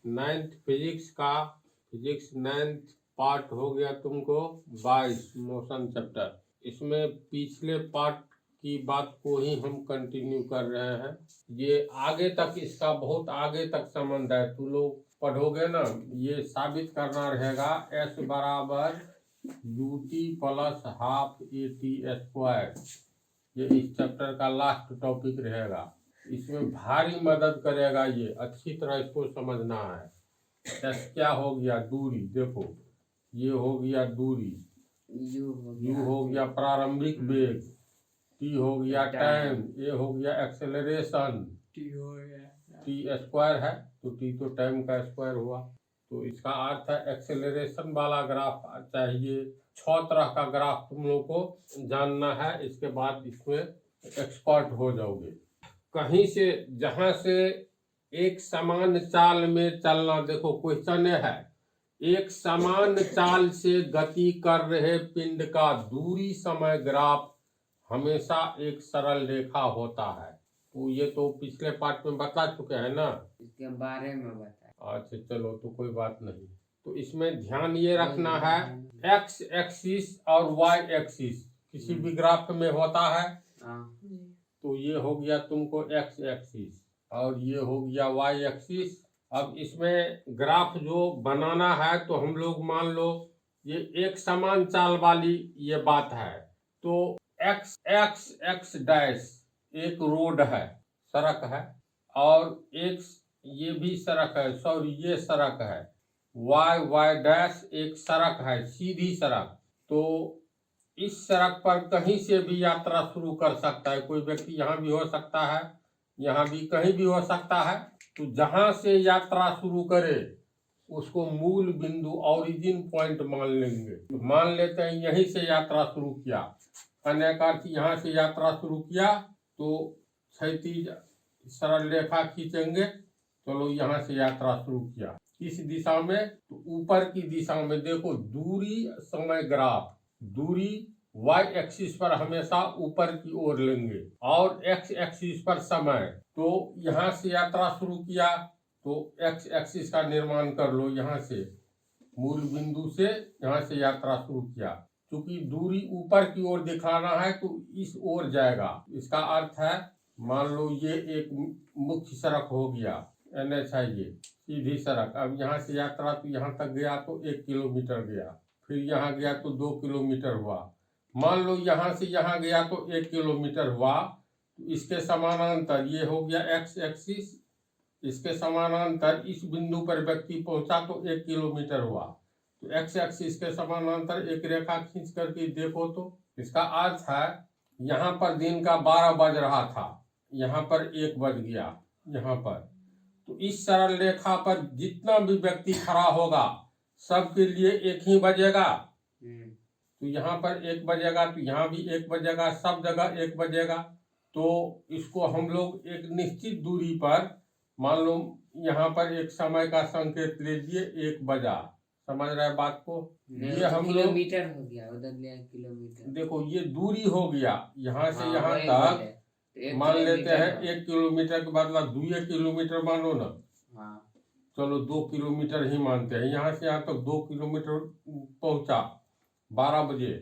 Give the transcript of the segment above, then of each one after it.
Ninth physics का physics ninth part हो गया तुमको 22 मोशन चैप्टर। इसमें पिछले पार्ट की बात को ही हम कंटिन्यू कर रहे हैं। ये आगे तक इसका बहुत आगे तक संबंध है। तू लोग पढ़ोगे ना, ये साबित करना रहेगा S बराबर UT plus half AT square. ये इस चैप्टर का लास्ट टॉपिक रहेगा। इसमें भारी मदद करेगा। ये अच्छी तरह इसको समझना है। एस क्या हो गया? दूरी। देखो ये हो गया दूरी, यू हो गया प्रारंभिक वेग, टी हो गया टाइम, ए हो गया एक्सेलरेशन, टी स्क्वायर है तो टी तो टाइम का स्क्वायर हुआ। तो इसका अर्थ है एक्सेलरेशन वाला ग्राफ चाहिए। 6 तरह का ग्राफ तुम लोग को जानना है। इसके बाद इसमें एक्सपर्ट हो जाओगे। कहीं से जहां से एक समान चाल में चलना, देखो क्वेश्चन है, एक समान चाल से गति कर रहे पिंड का दूरी समय ग्राफ हमेशा एक सरल रेखा होता है। तो ये तो पिछले पार्ट में बता चुके हैं ना, इसके बारे में बता। अच्छा चलो तो कोई बात नहीं। तो इसमें ध्यान ये रखना है, एक्स एक्सिस और वाई एक्सिस किसी भी ग्राफ में होता है। तो ये हो गया तुमको एक्स एक्सिस और ये हो गया वाई एक्सिस। अब इसमें ग्राफ जो बनाना है तो हम लोग मान लो ये एक समान चाल वाली ये बात है। तो एक्स एक्स एक्स डैश एक रोड है, सड़क है, और एक ये भी सड़क है, सॉरी ये सड़क है। वाई वाई डैश एक सड़क है, सीधी सड़क। तो इस सड़क पर कहीं से भी यात्रा शुरू कर सकता है कोई व्यक्ति। यहाँ भी हो सकता है, यहाँ भी, कहीं भी हो सकता है। तो जहां से यात्रा शुरू करे उसको मूल बिंदु ओरिजिन पॉइंट मान लेंगे। तो मान लेते हैं यहीं से यात्रा शुरू किया, अन्यकार यहाँ से यात्रा शुरू किया तो क्षैतिज सरल रेखा खींचेंगे। चलो यहाँ से यात्रा शुरू किया, किस दिशा में? तो ऊपर की दिशा में। देखो दूरी समय ग्राफ, दूरी y एक्सिस पर हमेशा ऊपर की ओर लेंगे और x एक्सिस पर समय। तो यहाँ से यात्रा शुरू किया तो x एक्सिस का निर्माण कर लो। यहाँ से मूल बिंदु से यहाँ से यात्रा शुरू किया। क्योंकि दूरी ऊपर की ओर दिखाना है तो इस ओर जाएगा। इसका अर्थ है मान लो ये एक मुख्य सड़क हो गया, NH है ये सीधी सड़क। अब यहाँ से यात्रा तो यहाँ तक गया तो 1 किलोमीटर गया, फिर यहाँ गया तो 2 किलोमीटर हुआ। मान लो यहाँ से यहाँ गया तो 1 किलोमीटर हुआ। तो इसके समानांतर ये हो गया एक्स एक्सिस, इसके समानांतर इस बिंदु पर व्यक्ति पहुंचा तो 1 किलोमीटर हुआ। तो एक्स एक्सिस के समानांतर एक रेखा खींच करके देखो तो इसका अर्थ है यहाँ पर दिन का 12 बज रहा था, यहाँ पर 1 बज गया यहाँ पर। तो इस सरल रेखा पर जितना भी व्यक्ति खड़ा होगा सबके लिए 1 ही बजेगा। तो यहाँ पर 1 बजेगा तो यहाँ भी 1 बजेगा, सब जगह 1 बजेगा। तो इसको हम लोग एक निश्चित दूरी पर मान लो यहाँ पर एक समय का संकेत लीजिए 1 बजा। समझ रहे बात को? ये हम लोग किलोमीटर हो गया, उधर लिया किलोमीटर। देखो ये दूरी हो गया यहाँ से यहाँ तक। मान लेते हैं 1 किलोमीटर के बदला 2 किलोमीटर मानो ना। चलो 2 किलोमीटर ही मानते हैं। यहाँ से यहाँ तक 2 किलोमीटर पहुंचा 12 बजे।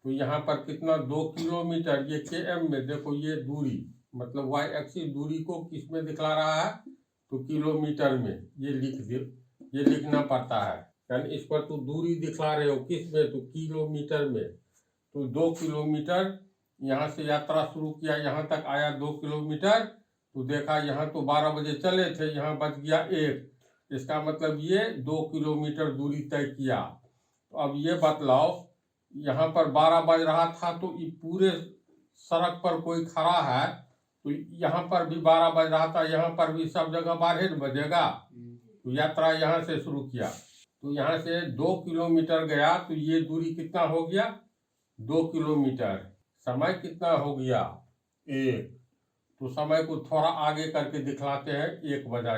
तो यहाँ पर कितना? 2 किलोमीटर। ये km में देखो ये दूरी, मतलब y एक्सिस दूरी को किस में दिखला रहा है? तो किलोमीटर में। ये लिखना पड़ता है, यानी इस पर तो दूरी दिखला रहे हो किस में? तो किलोमीटर में। तो 2 किलोमीटर यहाँ से यात्रा शुरू किया, यहाँ तक आया 2 किलोमीटर। तो देखा यहाँ तो 12 बजे चले थे, यहाँ बच गया 1। इसका मतलब ये 2 किलोमीटर दूरी तय किया। तो अब ये बतलाओ यहाँ पर 12 बज रहा था तो ये पूरे सड़क पर कोई खड़ा है तो यहाँ पर भी 12 बज रहा था, यहाँ पर भी सब जगह 12 बजेगा। तो यात्रा यहाँ से शुरू किया तो यहाँ से 2 किलोमीटर गया। तो ये दूरी कितना हो गया? 2 किलोमीटर। समय कितना हो गया? 1। तो समय को थोड़ा आगे करके दिखलाते हैं, 1 बजा।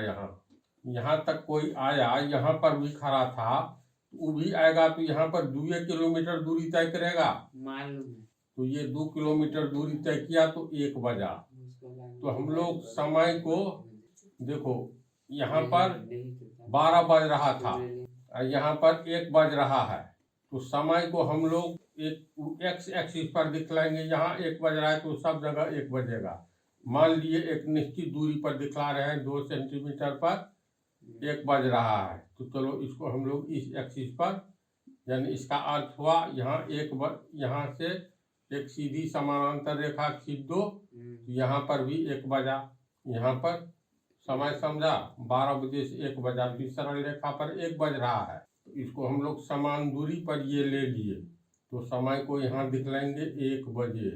यहाँ तक कोई आया, यहाँ पर भी खड़ा था, वो भी आएगा तो यहाँ पर 2 किलोमीटर दूरी तय करेगा, मालूम है। तो ये 2 किलोमीटर दूरी तय किया तो 1 बजा। तो हम लोग समय को देखो यहाँ पर 12 बज रहा था और यहाँ पर 1 बज रहा है। तो समय को हम लोग एक एक्स एक्सिस पर दिखलाएंगे। यहाँ 1 बज रहा है तो सब जगह 1 बजेगा। मान लिए एक निश्चित दूरी पर दिखला रहे हैं 2 सेंटीमीटर पर 1 बज रहा है। तो चलो इसको हम लोग इस एक्सिस पर, यानी इसका अर्थ हुआ यहाँ से एक सीधी समानांतर रेखा खींच दो तो यहाँ पर भी 1 बजा। यहाँ पर समय समझा, 12 बजे से 1 बजा। तो इस सरल रेखा पर 1 बज रहा है तो इसको हम लोग समान दूरी पर ये ले लिए तो समय को यहाँ दिखलाएंगे 1 बजे।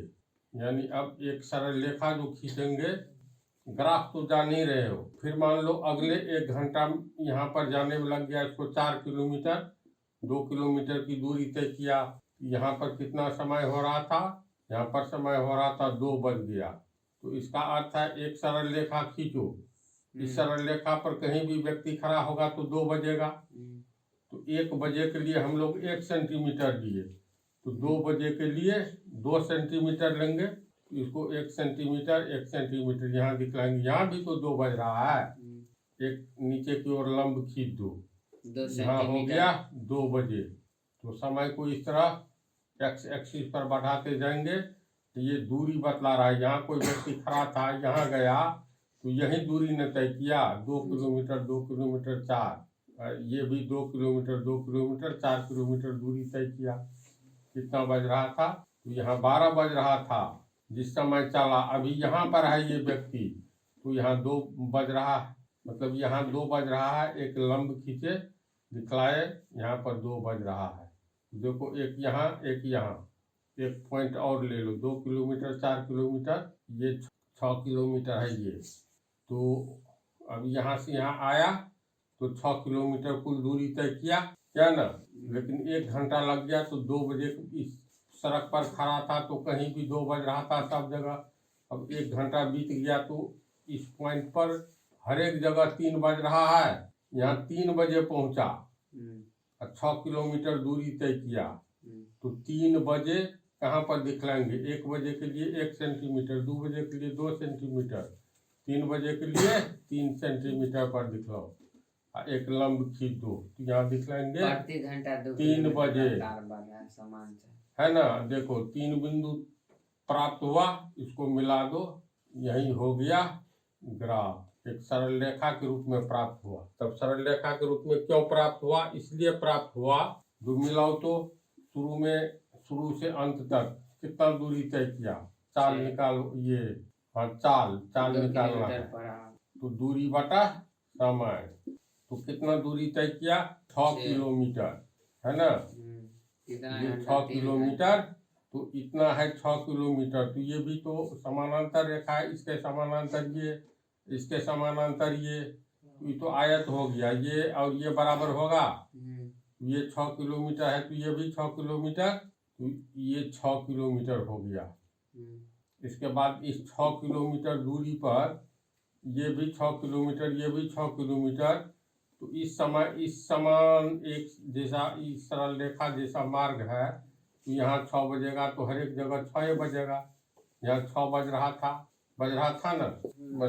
यानी अब एक सरल रेखा जो खींचेंगे, ग्राफ तो जान ही रहे हो। फिर मान लो अगले 1 घंटा यहाँ पर जाने में लग गया, इसको 4 किलोमीटर, 2 किलोमीटर की दूरी तय किया। यहाँ पर कितना समय हो रहा था? यहाँ पर समय हो रहा था 2 बज गया। तो इसका अर्थ है एक सरल रेखा खींचो, इस सरल रेखा पर कहीं भी व्यक्ति खड़ा होगा तो 2 बजेगा। तो 1 बजे के लिए हम लोग 1 सेंटीमीटर लिए तो 2 बजे के लिए 2 सेंटीमीटर लेंगे। इसको 1 सेंटीमीटर यहाँ दिखलाएंगे। यहाँ भी तो 2 बज रहा है। एक नीचे की ओर लंब खींच दो, यहाँ हो गया 2 बजे। तो समय को इस तरह एक्स एक्सिस पर बढ़ाते जाएंगे तो ये दूरी बतला रहा है। यहाँ कोई व्यक्ति खड़ा था, यहाँ गया तो यही दूरी ने तय किया 2 किलोमीटर 2 किलोमीटर 4, ये भी 2 किलोमीटर 2 किलोमीटर 4 किलोमीटर दूरी तय किया। कितना बज रहा था? तो यहाँ 12 बज रहा था जिस समय चला। अभी यहाँ पर है ये व्यक्ति तो यहाँ 2 बज रहा है, मतलब यहाँ 2 बज रहा है। एक लंब खींचे दिखलाए, यहाँ पर 2 बज रहा है। देखो एक यहाँ एक यहाँ, एक पॉइंट और ले लो। 2 किलोमीटर 4 किलोमीटर, ये 6 किलोमीटर है ये। तो अब यहाँ से यहाँ आया तो 6 किलोमीटर कुल दूरी तय किया, क्या ना। लेकिन 1 घंटा लग गया तो 2 बजे इस सड़क पर खड़ा था तो कहीं भी 2 बज रहा था सब जगह। अब 1 घंटा बीत गया तो इस पॉइंट पर हर एक जगह 3 बज रहा है। यहाँ 3 बजे पहुंचा, 6 किलोमीटर दूरी तय किया तो 3 बजे कहाँ पर दिखलाएंगे? 1 बजे के लिए 1 सेंटीमीटर, 2 बजे के लिए 2 सेंटीमीटर, 3 बजे के लिए 3 सेंटीमीटर पर दिखलाओ। एक लंब खींच दो तो यहाँ दिखलाएंगे 3 बजे, समान है ना। देखो 3 बिंदु प्राप्त हुआ, इसको मिला दो, यही हो गया ग्राफ। एक सरल रेखा के रूप में प्राप्त हुआ। तब सरल रेखा के रूप में क्यों प्राप्त हुआ? इसलिए प्राप्त हुआ, जो मिलाओ तो शुरू से अंत तक कितना दूरी तय किया? चाल निकालो, ये हाँ चाल निकालना है तो दूरी बटा समय। तो कितना दूरी तय किया? 6 किलोमीटर, है ना। ये 6 किलोमीटर तो इतना है 6 किलोमीटर। तो ये भी तो समानांतर रेखा है, इसके समानांतर ये, इसके समानांतर ये तो आयत हो गया। ये और ये बराबर होगा, ये 6 किलोमीटर है तो ये भी 6 किलोमीटर, तो ये 6 किलोमीटर हो गया। इसके बाद इस 6 किलोमीटर दूरी पर ये भी 6 किलोमीटर, ये भी 6 किलोमीटर। तो इस समान एक जैसा इस सरल रेखा जैसा मार्ग है तो यहाँ 6 बजेगा तो हर एक जगह 6 बजेगा। यहाँ 6 बज रहा था ना,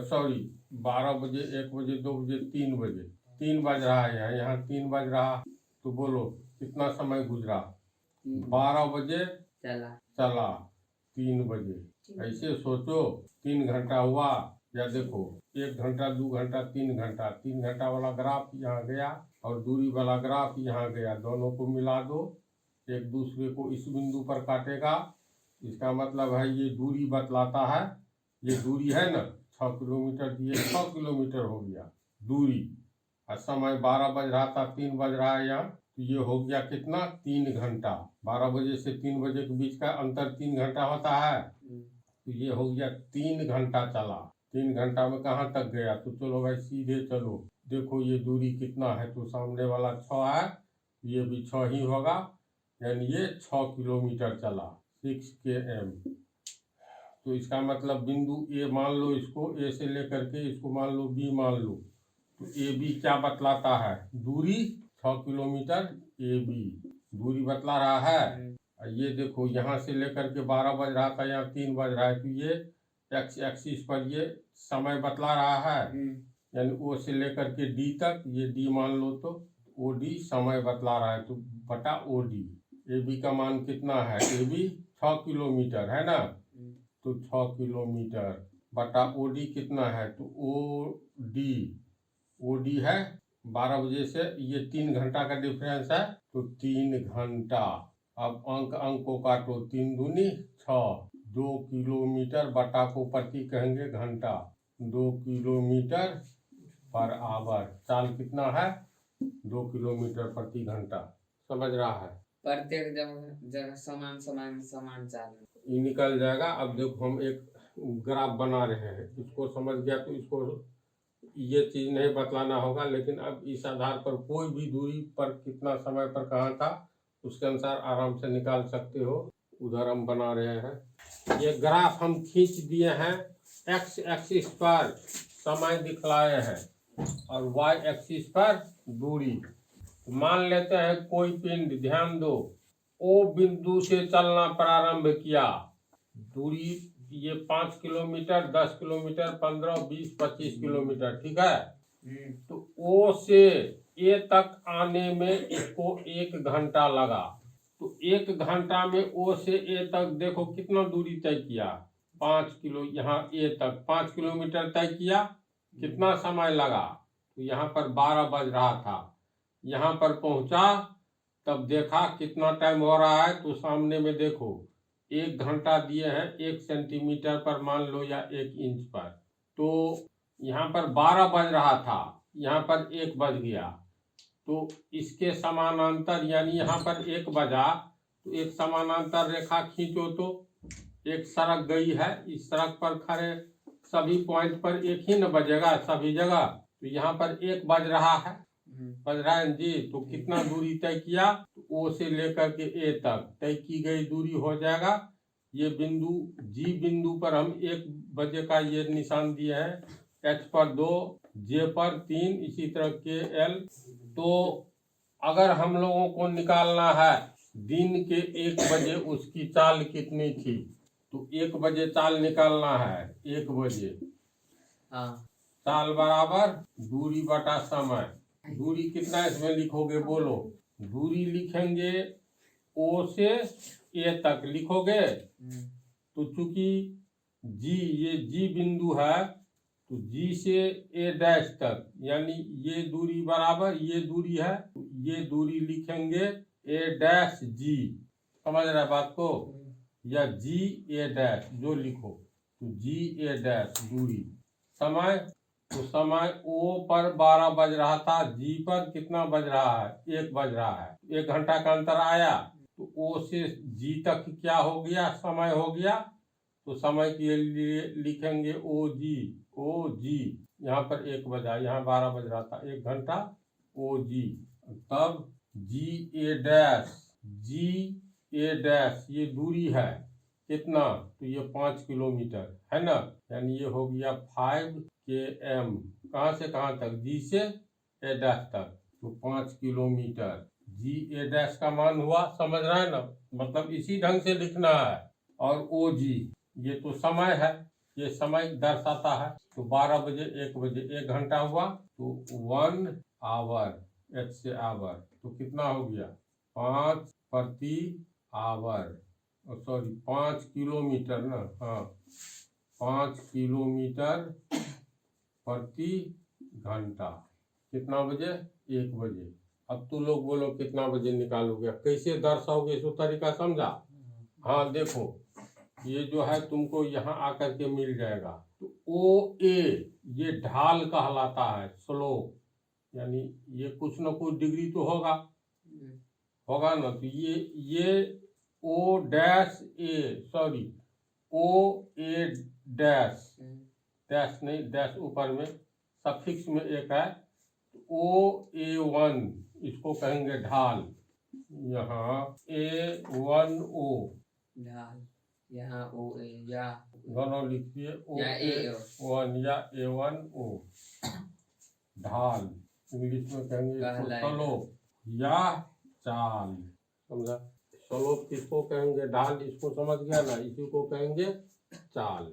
सॉरी 12 बजे 1 बजे 2 बजे 3 बजे 3 बज रहा है। यहाँ 3 बज रहा तो बोलो कितना समय गुजरा? 12 बजे चला 3 बजे। ऐसे सोचो 3 घंटा हुआ, या देखो 1 घंटा 2 घंटा 3 घंटा, 3 घंटा वाला ग्राफ यहाँ गया और दूरी वाला ग्राफ यहाँ गया। दोनों को मिला दो, एक दूसरे को इस बिंदु पर काटेगा। इसका मतलब है ये दूरी बतलाता है। ये दूरी है ना 6 किलोमीटर, ये 6 किलोमीटर हो गया दूरी। और समय 12 बज रहा था, 3 बज रहा है यहाँ, तो ये हो गया कितना? 3 घंटा। 12 बजे से 3 बजे के बीच का अंतर 3 घंटा होता है, तो ये हो गया 3 घंटा चला। 3 घंटा में कहाँ तक गया? तो चलो भाई सीधे चलो, देखो ये दूरी कितना है? तो सामने वाला 6 है, ये भी 6 ही होगा, यानी ये 6 किलोमीटर चला, 6 km। तो इसका मतलब बिंदु ए मान लो, इसको ए से लेकर के इसको मान लो बी मान लो। तो ए बी क्या बतलाता है? दूरी 6 किलोमीटर ए बी दूरी बतला रहा है। ये देखो यहाँ से लेकर के 12 बज रहा था, यहाँ 3 बज रहा है, तो ये एक्स एक्सिस पर ये समय बतला रहा है। यानी ओ से लेकर के डी तक, ये डी मान लो तो ओ डी समय बतला रहा है तो बटा ओ डी। ए बी का मान कितना है, ए बी 6 किलोमीटर है ना, तो 6 किलोमीटर बटा ओ डी कितना है, तो ओ डी है 12 बजे से, ये 3 घंटा का डिफरेंस है तो 3 घंटा। अब अंक को काटो, 3 दूनी 6, 2 किलोमीटर बटा को प्रति कहेंगे घंटा, 2 किलोमीटर पर आवर। चाल कितना है, 2 किलोमीटर प्रति घंटा। समझ रहा है, प्रत्येक जगह समान समान समान चाल ये निकल जाएगा। अब देखो हम एक ग्राफ बना रहे हैं, इसको समझ गया तो इसको ये चीज नहीं बतलाना होगा, लेकिन अब इस आधार पर कोई भी दूरी पर कितना समय पर कहाँ था उसके अनुसार आराम से निकाल सकते हो। उधर हम बना रहे हैं, ये ग्राफ हम खींच दिए हैं, एक्स एक्सिस पर समय दिखलाए हैं और वाई एक्सिस पर दूरी। मान लेते हैं कोई पिंड, ध्यान दो, ओ बिंदु से चलना प्रारंभ किया, दूरी ये 5 किलोमीटर, 10 किलोमीटर, 15, 20, 25 किलोमीटर, ठीक है। तो ओ से ए तक आने में इसको 1 घंटा लगा, तो 1 घंटा में ओ से ए तक देखो कितना दूरी तय किया, 5 किलो, यहाँ ए तक 5 किलोमीटर तय किया, कितना समय लगा, तो यहाँ पर 12 बज रहा था, यहाँ पर पहुंचा तब देखा कितना टाइम हो रहा है, तो सामने में देखो 1 घंटा दिए हैं 1 सेंटीमीटर पर मान लो या 1 इंच पर, तो यहाँ पर 12 बज रहा था, यहाँ पर 1 बज गया, तो इसके समानांतर यानी यहाँ पर 1 बजा तो एक समानांतर रेखा खींचो, तो एक सड़क गई है, इस सड़क पर खड़े सभी पॉइंट पर एक ही न बजेगा सभी जगह, तो यहाँ पर 1 बज रहा है, बज रहा है जी, तो कितना दूरी तय किया, तो ओ से लेकर के ए तक तय की गई दूरी हो जाएगा। ये बिंदु जी बिंदु पर हम 1 बजे का ये निशान दिए हैं, एच पर 2, जे पर 3, इसी तरह के एल। तो अगर हम लोगों को निकालना है दिन के 1 बजे उसकी चाल कितनी थी, तो 1 बजे चाल निकालना है, 1 बजे चाल बराबर दूरी बटा समय। दूरी कितना इसमें लिखोगे बोलो, दूरी लिखेंगे ओ से ए तक लिखोगे, तो चूंकि जी ये जी बिंदु है तो जी से ए डैश तक यानी ये दूरी बराबर ये दूरी है, तो ये दूरी लिखेंगे ए डैश जी। समझ रहे बात को, या जी ए डैश जो लिखो, तो जी ए डैश दूरी। समय, तो समय ओ पर 12 बज रहा था, जी पर कितना बज रहा है, 1 बज रहा है, 1 घंटा का अंतर आया, तो ओ से जी तक क्या हो गया, समय हो गया, तो समय के लिए लिखेंगे ओ जी, ओ जी। यहाँ पर 1 बजा, यहाँ 12 बज रहा था, 1 घंटा ओ जी। तब जी ए डैश, जी ए डैश ये दूरी है कितना, तो ये 5 किलोमीटर है ना, यानी ये हो गया 5 km। कहाँ से कहाँ तक, जी से ए डैश तक, तो 5 किलोमीटर। जी ए डैश का मान हुआ, समझ रहे हैं ना, मतलब इसी ढंग से लिखना है। और ओ जी ये तो समय है, ये समय दर्शाता है, तो 12 बजे 1 बजे 1 घंटा हुआ, तो 1 आवर, एच से आवर, तो कितना हो गया 5 प्रति आवर, सॉरी 5 किलोमीटर ना, हाँ 5 किलोमीटर प्रति घंटा। कितना बजे, 1 बजे। अब तू लोग बोलो कितना बजे निकालोगे, कैसे दर्शाओगे, इसको तरीका समझा। हाँ देखो ये जो है तुमको यहाँ आकर के मिल जाएगा, तो ओ ए ये ढाल कहलाता है, स्लोप, यानी ये कुछ न कुछ डिग्री तो होगा ना, तो ये ओ डैश ए, सॉरी ओ ए डैश, डैश नहीं डैश ऊपर में सफिक्स में एक है, ओ ए 1 इसको कहेंगे ढाल, यहाँ A1 O ढाल, यहाँ ओ ए, या दोनों लिखिए, O1 या A1 O ढाल, इंग्लिश में कहेंगे इसको स्लोप या चाल। समझा, स्लोप किसको कहेंगे, ढाल, इसको समझ गया ना, इसी को कहेंगे चाल।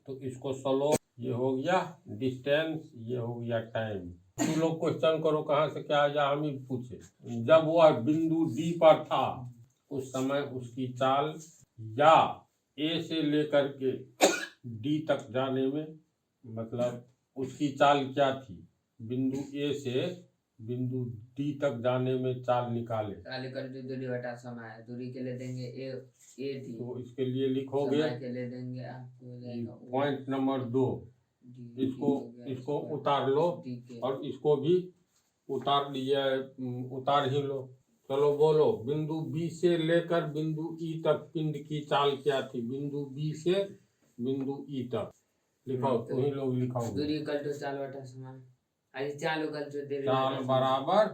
तो इसको स्लोप ये हो गया डिस्टेंस, ये हो गया टाइम। तू लोग क्वेश्चन करो कहाँ से क्या आया, हम ही पूछे। जब वह बिंदु डी पर था उस समय उसकी चाल या ए से लेकर के डी तक जाने में, मतलब उसकी चाल क्या थी, बिंदु ए से बिंदु डी तक जाने में चाल निकाले। चाल इक्वल टू दूरी बटा समय, दूरी के लिए देंगे ए डी, तो इसके लिए लिखोगे समय के लिए देंगे आपको हो जाएगा पॉइंट नंबर 2, डी, इसको उतार लो और इसको भी उतार लिया, उतार ही लो। चलो बोलो, बिंदु बी से लेकर बिंदु ई तक पिंड की चाल क्या थी, बिंदु बी से बिंदु ई तक लिखाओ, तुम ही लोग लिखाओ। दूरी इक्वल टू चाल बटा समय, अरे चाल इक्वल टू दूरी चाल बराबर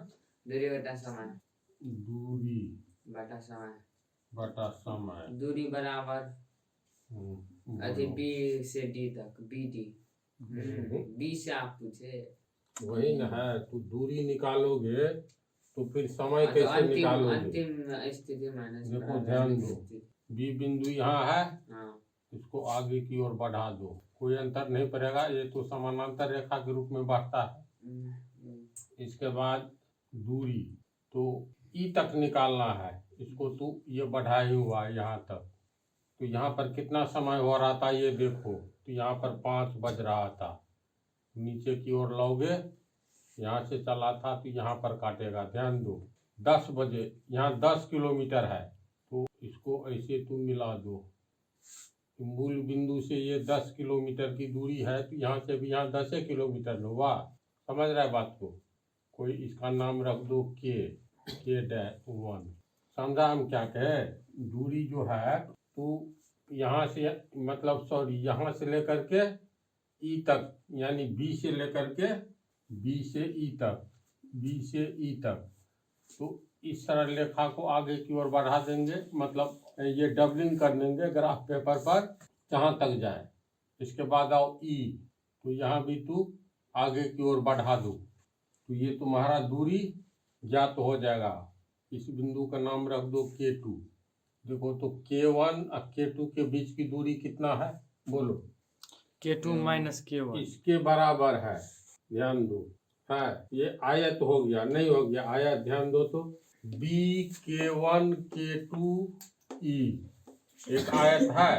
दूरी बटा समय, दूरी बटा समय, बटा समय, दूरी बराबर अरे बी से डी तक, बी डी, बी से आप पूछे वही न है। तो दूरी निकालोगे तो फिर समय कैसे निकालोगे, अंतिम स्थिति माइनस, देखो ध्यान दो, बी बिंदु यहाँ है, हाँ इसको आगे की ओर बढ़ा दो, कोई अंतर नहीं पड़ेगा, ये तो समानांतर रेखा के रूप में बढ़ता है। इसके बाद दूरी तो ई तक निकालना है, इसको तो ये बढ़ा ही हुआ यहाँ तक, तो यहाँ पर कितना समय हो रहा था ये देखो, तो यहाँ पर 5 बज रहा था, नीचे की ओर लाओगे, यहाँ से चला था तो यहाँ पर काटेगा, ध्यान दो 10 बजे, यहाँ 10 किलोमीटर है, तो इसको ऐसे तुम मिला दो, मूल बिंदु से ये 10 किलोमीटर की दूरी है, तो यहाँ से भी यहाँ 10 किलोमीटर हुआ, समझ रहा है बात को। कोई इसका नाम रख दो के डैश 1, समझा हम क्या कहे, दूरी जो है तो यहाँ से मतलब सॉरी यहाँ से लेकर के ई तक, यानी बी से लेकर के बी से ई तक, बी से ई तक, तो इस सरल रेखा को आगे की ओर बढ़ा देंगे, मतलब ये डबलिंग कर देंगे ग्राफ पेपर पर जहाँ तक जाए। इसके बाद आओ ई, तो यहाँ भी तू आगे की ओर बढ़ा दो, तो ये तुम्हारा दूरी ज्ञात हो जाएगा। इस बिंदु का नाम रख दो K2। देखो तो K1 और K2 के बीच की दूरी कितना है बोलो, K2 माइनस K1 इसके बराबर है, ध्यान दो है, ये आयत हो गया, नहीं हो गया आयत, ध्यान दो तो B K1 K2 E एक आयत है,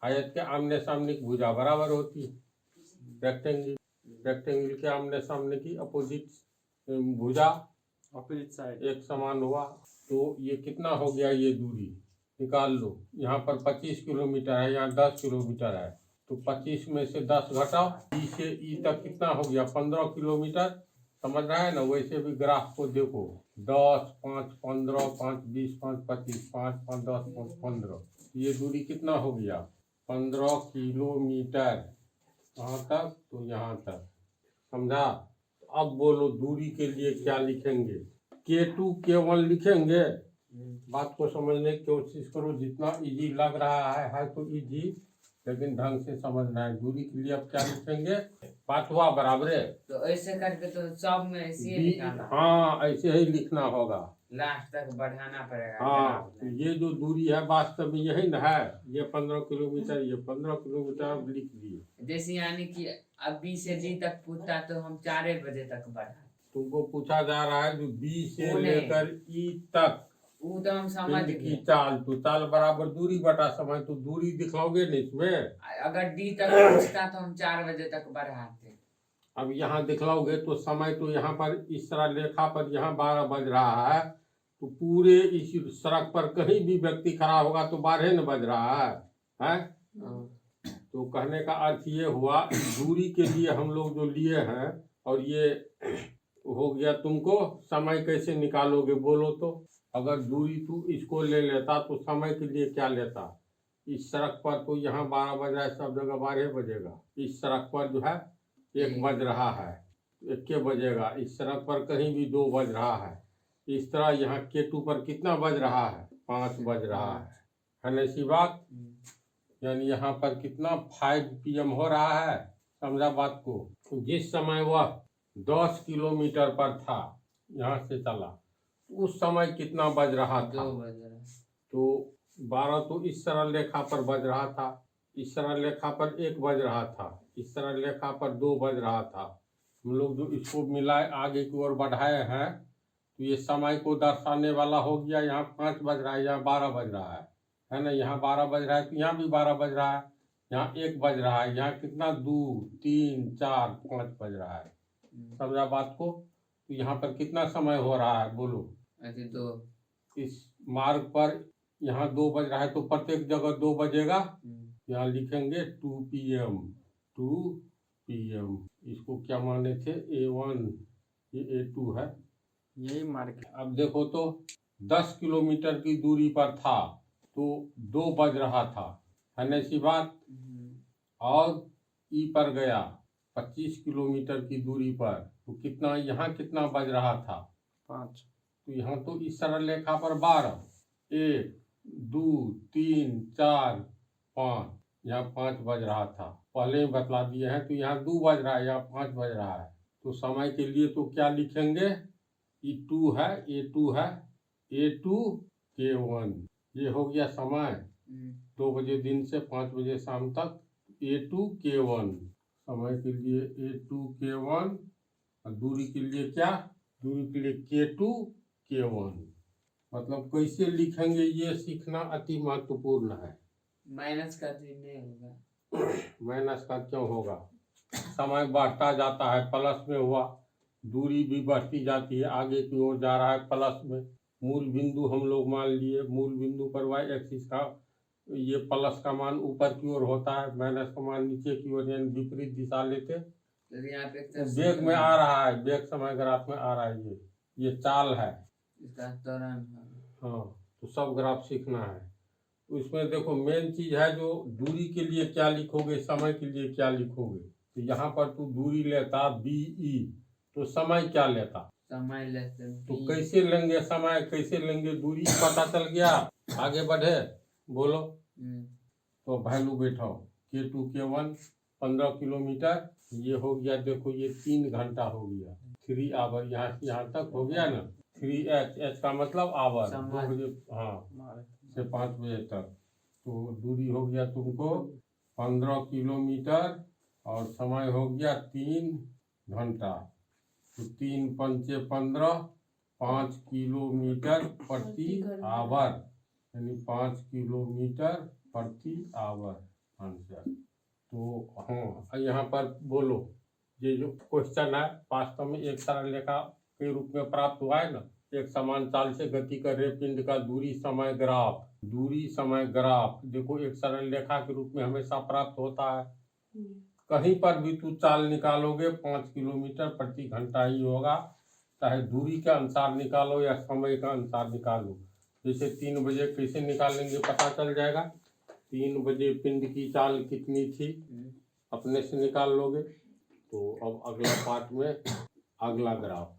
आयत के आमने सामने की भुजा बराबर होती है, रेक्टेंगल के आमने सामने की अपोजिट भुजा अपोजिट साइड एक समान हुआ, तो ये कितना हो गया, ये दूरी निकाल लो। यहाँ पर 25 किलोमीटर है, यहाँ 10 किलोमीटर है, तो 25 में से 10 घटाओ, ई से ई तक कितना हो गया 15 किलोमीटर, समझ रहा है ना। वैसे भी ग्राफ को देखो, 10 5 15 5 20 5 25 5 5 10 5 15, ये दूरी कितना हो गया 15 किलोमीटर, कहाँ तक, तो यहाँ तक, समझा। अब बोलो दूरी के लिए क्या लिखेंगे, K2 K1 लिखेंगे, बात को समझने की कोशिश करो, जितना इजी लग रहा है तो इजी, लेकिन ढंग से समझना है। दूरी के लिए अब क्या लिखेंगे, बात हुआ बराबर है, तो ऐसे करके तो सब में ऐसे ही निकालना, हाँ ऐसे ही लिखना होगा, लास्ट तक बढ़ाना पड़ेगा। हाँ तो ये जो दूरी है वास्तव में यही ना है, ये 15 किलोमीटर, ये 15 किलोमीटर लिख दिए। जैसे यानी कि अब बी से डी तक पूछता तो हम 4 बजे तक बढ़ा, तुमको पूछा जा रहा है जो बी से वो नहीं। लेकर ई तक वो तो हम समझ पिंड की गए। चाल, तो चाल बराबर दूरी बटा समय, तो दूरी दिखाओगे नहीं इसमें। अगर डी तक पूछता तो हम 4 बजे तक बढ़ाते। अब यहाँ दिखलाओगे तो समय तो यहाँ पर इस तरह रेखा पर यहाँ 12 बज रहा है, तो पूरे इस सड़क पर कहीं भी व्यक्ति खड़ा होगा तो 12 न बज रहा है? तो कहने का अर्थ ये हुआ, दूरी के लिए हम लोग जो लिए हैं, और ये हो गया, तुमको समय कैसे निकालोगे बोलो तो। अगर दूरी तू इसको ले लेता तो समय के लिए क्या लेता, इस सड़क पर तो यहाँ 12 बज रहा है, सब जगह 12 बजेगा, इस सड़क पर जो है 1 बज रहा है, 1 बजेगा, इस सड़क पर कहीं भी 2 बज रहा है, इस तरह यहाँ K2 पर कितना बज रहा है, 5 बज रहा है ना, ऐसी बात। यानी यहाँ पर कितना 5 PM हो रहा है, समझा बात को। जिस समय वह 10 किलोमीटर पर था, यहाँ से चला, उस समय कितना बज रहा था, 2 बज रहा, तो 12 तो इस सरल रेखा पर बज रहा था, इस सरल रेखा पर 1 बज रहा था, इस तरह रेखा पर 2 बज रहा था। हम लोग जो इसको मिलाए आगे की ओर बढ़ाए हैं तो ये समय को दर्शाने वाला हो गया। यहाँ 5 बज रहा है, यहाँ 12 बज रहा है ना। यहाँ 12 बज रहा है तो यहाँ भी 12 बज रहा है। यहाँ 1 बज रहा है, यहाँ कितना 2 3 4 5 बज रहा है। समझा बात को? तो यहाँ पर कितना समय हो रहा है बोलो? अभी 2। इस मार्ग पर यहाँ 2 बज रहा है तो प्रत्येक जगह 2 बजेगा। यहाँ लिखेंगे 2 PM 2 PM। इसको क्या माने थे? A1, ये A2 है। यही मार्क है। अब देखो तो 10 किलोमीटर की दूरी पर था तो 2 बज रहा था, है ना ऐसी बात। और ई पर गया 25 किलोमीटर की दूरी पर तो कितना, यहाँ कितना बज रहा था? 5। तो यहाँ तो इस सरल रेखा पर 12, 1 2 3 4 5, यहाँ 5 बज रहा था। पहले ही बतला दिए हैं। तो यहाँ 2 बज रहा है, यहाँ 5 बज रहा है। तो समय के लिए तो क्या लिखेंगे? E2 है, A2 है, A2 K1। ये हो गया समय 2 बजे दिन से 5 बजे शाम तक। A2 K1 समय के लिए A2 K1 और दूरी के लिए क्या? दूरी के लिए K2 K1। मतलब कैसे लिखेंगे ये सीखना अति महत्वपूर्ण है। माइनस का दिन नहीं होगा। माइनस का क्यों होगा? समय बढ़ता जाता है, प्लस में हुआ, दूरी भी बढ़ती जाती है, आगे की ओर जा रहा है प्लस में। मूल बिंदु हम लोग मान लिए, मूल बिंदु पर वाई एक्सिस का ये प्लस का मान ऊपर की ओर होता है, माइनस का मान नीचे की ओर, यानी विपरीत दिशा लेते। तो यहाँ पे वेग में आ रहा है, वेग समय ग्राफ में आ रहा है। ये चाल है इसका त्वरण। हाँ, तो सब ग्राफ सीखना है। तो इसमें देखो मेन चीज है जो दूरी के लिए क्या लिखोगे, समय के लिए क्या लिखोगे। तो यहाँ पर तू दूरी लेता BE तो समय क्या लेता? समय लेते तो कैसे लेंगे समय, कैसे लेंगे दूरी? पता चल गया। आगे बढ़े बोलो। तो वैल्यू बैठाओ K2 K1 15 किलोमीटर ये हो गया। देखो ये 3 घंटा हो गया, 3 आवर। यहाँ तक हो गया ना। 3H का मतलब आवर, 2 बजे हाँ से 5 बजे तक। तो दूरी हो गया तुमको 15 किलोमीटर और समय हो गया 3 घंटा। तो 3 पंचे 15, 5 किलोमीटर प्रति आवर, यानी 5 किलोमीटर प्रति आवर आंसर। तो हाँ यहाँ पर बोलो, ये जो क्वेश्चन है वास्तव में एक सरल रेखा के रूप में प्राप्त हुआ है ना। एक समान चाल से गति कर रहे पिंड का दूरी समय ग्राफ, दूरी समय ग्राफ देखो एक सरल रेखा के रूप में हमेशा प्राप्त होता है। कहीं पर भी तू चाल निकालोगे 5 किलोमीटर प्रति घंटा ही होगा, चाहे दूरी के अनुसार निकालो या समय का अनुसार निकालो। जैसे 3 बजे कैसे निकालेंगे पता चल जाएगा। 3 बजे पिंड की चाल कितनी थी अपने से निकाल लोगे। तो अब अगला पार्ट में अगला ग्राफ।